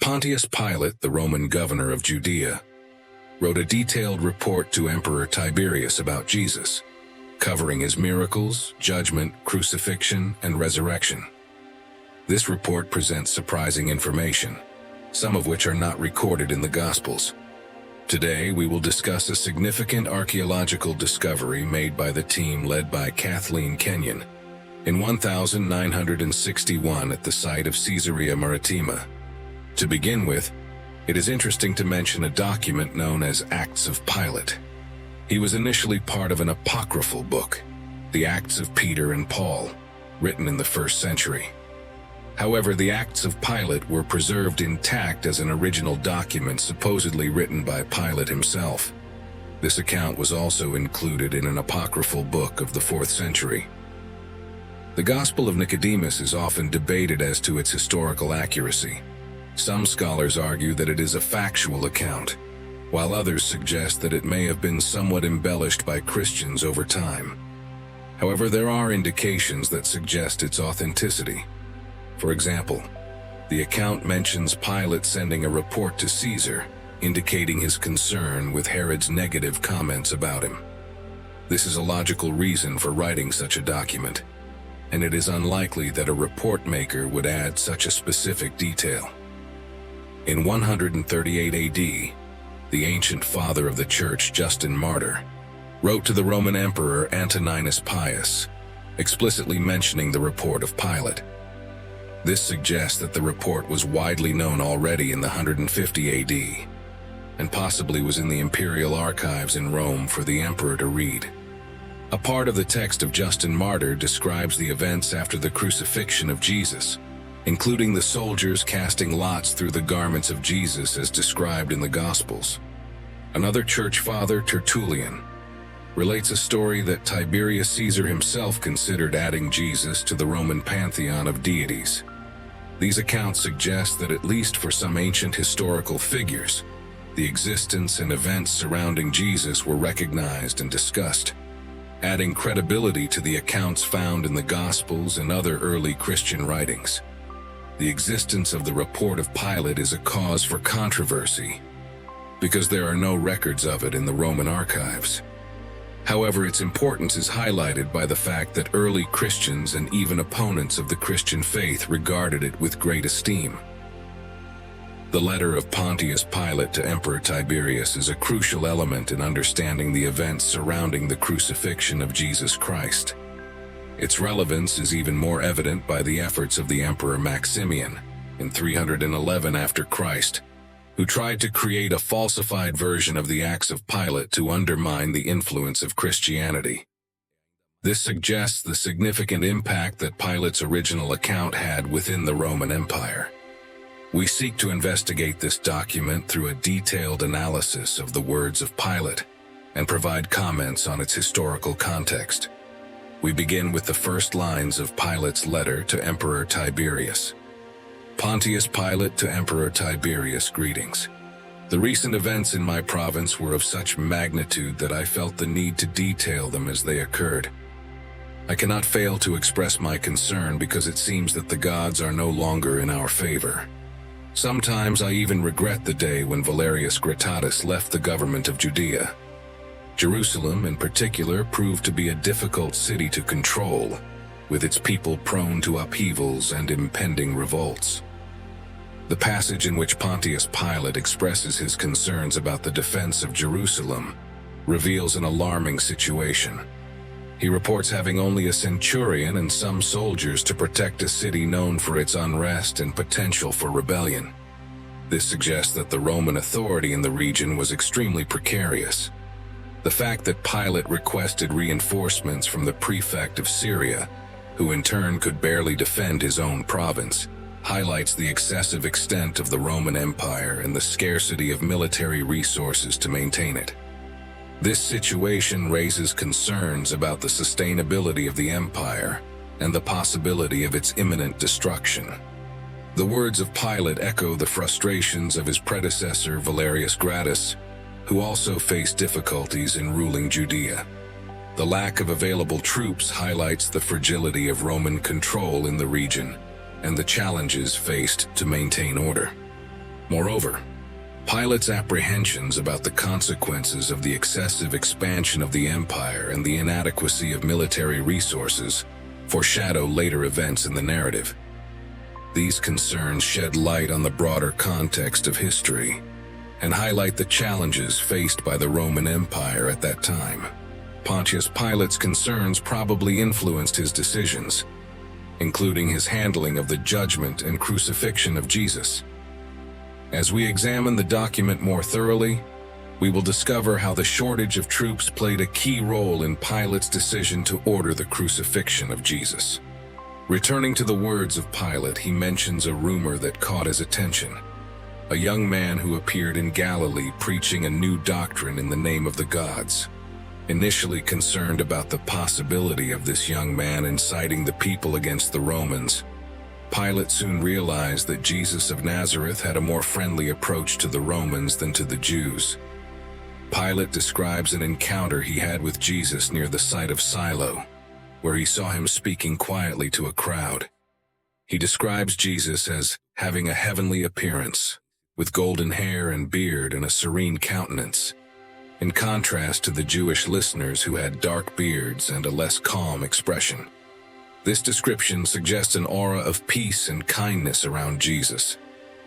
Pontius Pilate, the Roman governor of Judea, wrote a detailed report to Emperor Tiberius about Jesus, covering his miracles, judgment, crucifixion, and resurrection. This report presents surprising information, some of which are not recorded in the Gospels. Today, we will discuss a significant archaeological discovery made by the team led by Kathleen Kenyon in 1961 at the site of Caesarea Maritima. To begin with, it is interesting to mention a document known as Acts of Pilate. He was initially part of an apocryphal book, the Acts of Peter and Paul, written in the 1st century. However, the Acts of Pilate were preserved intact as an original document supposedly written by Pilate himself. This account was also included in an apocryphal book of the 4th century. The Gospel of Nicodemus is often debated as to its historical accuracy. Some scholars argue that it is a factual account, while others suggest that it may have been somewhat embellished by Christians over time. However, there are indications that suggest its authenticity. For example, the account mentions Pilate sending a report to Caesar, indicating his concern with Herod's negative comments about him. This is a logical reason for writing such a document, and it is unlikely that a report maker would add such a specific detail. In 138 AD, the ancient father of the church, Justin Martyr, wrote to the Roman Emperor Antoninus Pius, explicitly mentioning the report of Pilate. This suggests that the report was widely known already in the 150 AD, and possibly was in the imperial archives in Rome for the emperor to read. A part of the text of Justin Martyr describes the events after the crucifixion of Jesus, including the soldiers casting lots through the garments of Jesus as described in the Gospels. Another church father, Tertullian, relates a story that Tiberius Caesar himself considered adding Jesus to the Roman pantheon of deities. These accounts suggest that at least for some ancient historical figures, the existence and events surrounding Jesus were recognized and discussed, adding credibility to the accounts found in the Gospels and other early Christian writings. The existence of the report of Pilate is a cause for controversy, because there are no records of it in the Roman archives. However, its importance is highlighted by the fact that early Christians and even opponents of the Christian faith regarded it with great esteem. The letter of Pontius Pilate to Emperor Tiberius is a crucial element in understanding the events surrounding the crucifixion of Jesus Christ. Its relevance is even more evident by the efforts of the Emperor Maximian in 311 after Christ, who tried to create a falsified version of the Acts of Pilate to undermine the influence of Christianity. This suggests the significant impact that Pilate's original account had within the Roman Empire. We seek to investigate this document through a detailed analysis of the words of Pilate and provide comments on its historical context. We begin with the first lines of Pilate's letter to Emperor Tiberius. Pontius Pilate to Emperor Tiberius, greetings. The recent events in my province were of such magnitude that I felt the need to detail them as they occurred. I cannot fail to express my concern because it seems that the gods are no longer in our favor. Sometimes I even regret the day when Valerius Gratus left the government of Judea. Jerusalem, in particular, proved to be a difficult city to control, with its people prone to upheavals and impending revolts. The passage in which Pontius Pilate expresses his concerns about the defense of Jerusalem reveals an alarming situation. He reports having only a centurion and some soldiers to protect a city known for its unrest and potential for rebellion. This suggests that the Roman authority in the region was extremely precarious. The fact that Pilate requested reinforcements from the prefect of Syria, who in turn could barely defend his own province, highlights the excessive extent of the Roman Empire and the scarcity of military resources to maintain it. This situation raises concerns about the sustainability of the empire and the possibility of its imminent destruction. The words of Pilate echo the frustrations of his predecessor Valerius Gratus, who also faced difficulties in ruling Judea. The lack of available troops highlights the fragility of Roman control in the region and the challenges faced to maintain order. Moreover, Pilate's apprehensions about the consequences of the excessive expansion of the empire and the inadequacy of military resources foreshadow later events in the narrative. These concerns shed light on the broader context of history and highlight the challenges faced by the Roman Empire at that time. Pontius Pilate's concerns probably influenced his decisions, including his handling of the judgment and crucifixion of Jesus. As we examine the document more thoroughly, we will discover how the shortage of troops played a key role in Pilate's decision to order the crucifixion of Jesus. Returning to the words of Pilate, he mentions a rumor that caught his attention. A young man who appeared in Galilee preaching a new doctrine in the name of the gods. Initially concerned about the possibility of this young man inciting the people against the Romans, Pilate soon realized that Jesus of Nazareth had a more friendly approach to the Romans than to the Jews. Pilate describes an encounter he had with Jesus near the site of Silo, where he saw him speaking quietly to a crowd. He describes Jesus as having a heavenly appearance, with golden hair and beard and a serene countenance, in contrast to the Jewish listeners who had dark beards and a less calm expression. This description suggests an aura of peace and kindness around Jesus,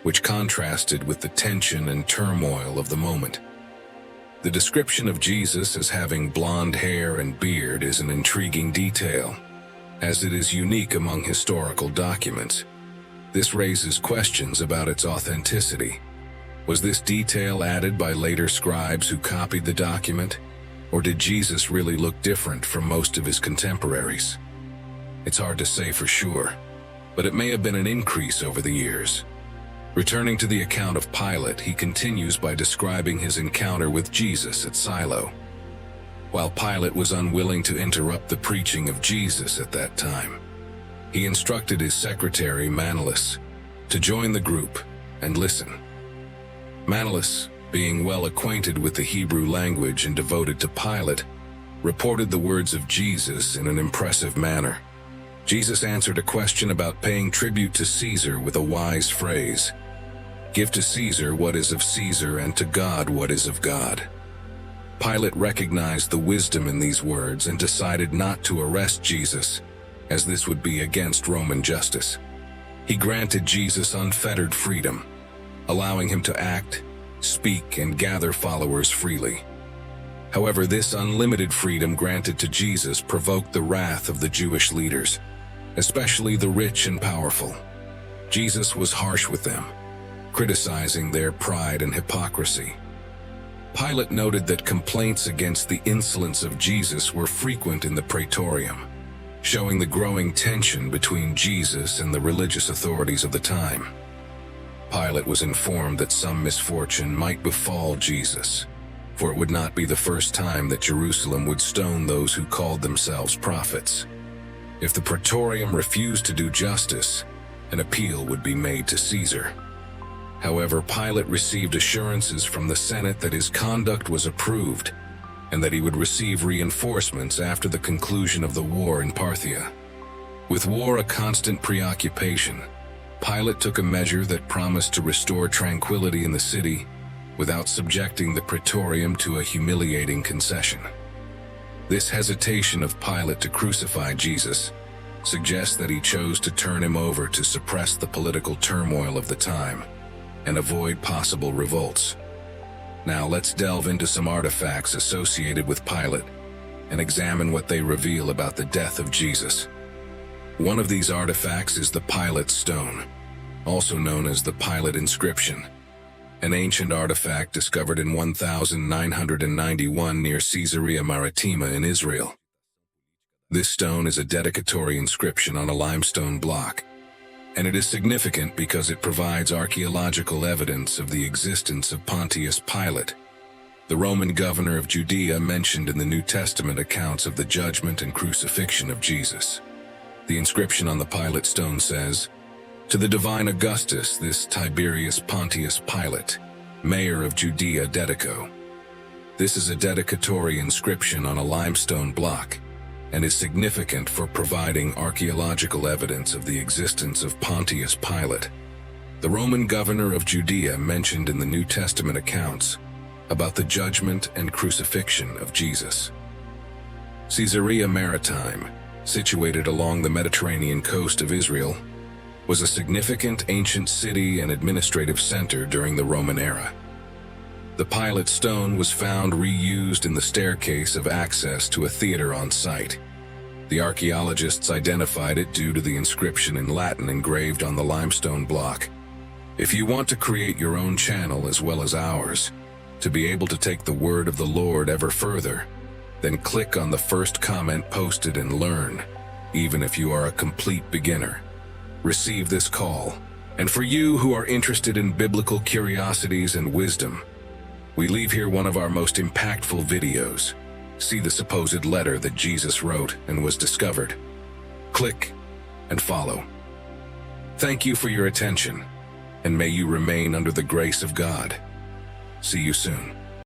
which contrasted with the tension and turmoil of the moment. The description of Jesus as having blonde hair and beard is an intriguing detail, as it is unique among historical documents. This raises questions about its authenticity. Was this detail added by later scribes who copied the document, or did Jesus really look different from most of his contemporaries? It's hard to say for sure, but it may have been an increase over the years. Returning to the account of Pilate, he continues by describing his encounter with Jesus at Silo. While Pilate was unwilling to interrupt the preaching of Jesus at that time, he instructed his secretary Manlius to join the group and listen. Manlius, being well acquainted with the Hebrew language and devoted to Pilate, reported the words of Jesus in an impressive manner. Jesus answered a question about paying tribute to Caesar with a wise phrase: "Give to Caesar what is of Caesar, and to God what is of God." Pilate recognized the wisdom in these words and decided not to arrest Jesus, as this would be against Roman justice. He granted Jesus unfettered freedom, allowing him to act, speak, and gather followers freely. However, this unlimited freedom granted to Jesus provoked the wrath of the Jewish leaders, especially the rich and powerful. Jesus was harsh with them, criticizing their pride and hypocrisy. Pilate noted that complaints against the insolence of Jesus were frequent in the praetorium, showing the growing tension between Jesus and the religious authorities of the time. Pilate was informed that some misfortune might befall Jesus, for it would not be the first time that Jerusalem would stone those who called themselves prophets. If the praetorium refused to do justice, an appeal would be made to Caesar. However, Pilate received assurances from the Senate that his conduct was approved and that he would receive reinforcements after the conclusion of the war in Parthia. With war a constant preoccupation, Pilate took a measure that promised to restore tranquility in the city without subjecting the praetorium to a humiliating concession. This hesitation of Pilate to crucify Jesus suggests that he chose to turn him over to suppress the political turmoil of the time and avoid possible revolts. Now let's delve into some artifacts associated with Pilate and examine what they reveal about the death of Jesus. One of these artifacts is the Pilate stone, also known as the Pilate inscription, an ancient artifact discovered in 1991 near Caesarea Maritima in Israel. This stone is a dedicatory inscription on a limestone block, and it is significant because it provides archaeological evidence of the existence of Pontius Pilate, the Roman governor of Judea mentioned in the New Testament accounts of the judgment and crucifixion of Jesus. The inscription on the Pilate stone says, "To the divine Augustus, this Tiberius Pontius Pilate, mayor of Judea dedico." This is a dedicatory inscription on a limestone block and is significant for providing archaeological evidence of the existence of Pontius Pilate, the Roman governor of Judea mentioned in the New Testament accounts about the judgment and crucifixion of Jesus. Caesarea Maritime, situated along the Mediterranean coast of Israel, was a significant ancient city and administrative center during the Roman era. The Pilate stone was found reused in the staircase of access to a theater on site. The archaeologists identified it due to the inscription in Latin engraved on the limestone block. If you want to create your own channel as well as ours, to be able to take the word of the Lord ever further, then click on the first comment posted and learn, even if you are a complete beginner. Receive this call. And for you who are interested in biblical curiosities and wisdom, we leave here one of our most impactful videos. See the supposed letter that Jesus wrote and was discovered. Click and follow. Thank you for your attention, and may you remain under the grace of God. See you soon.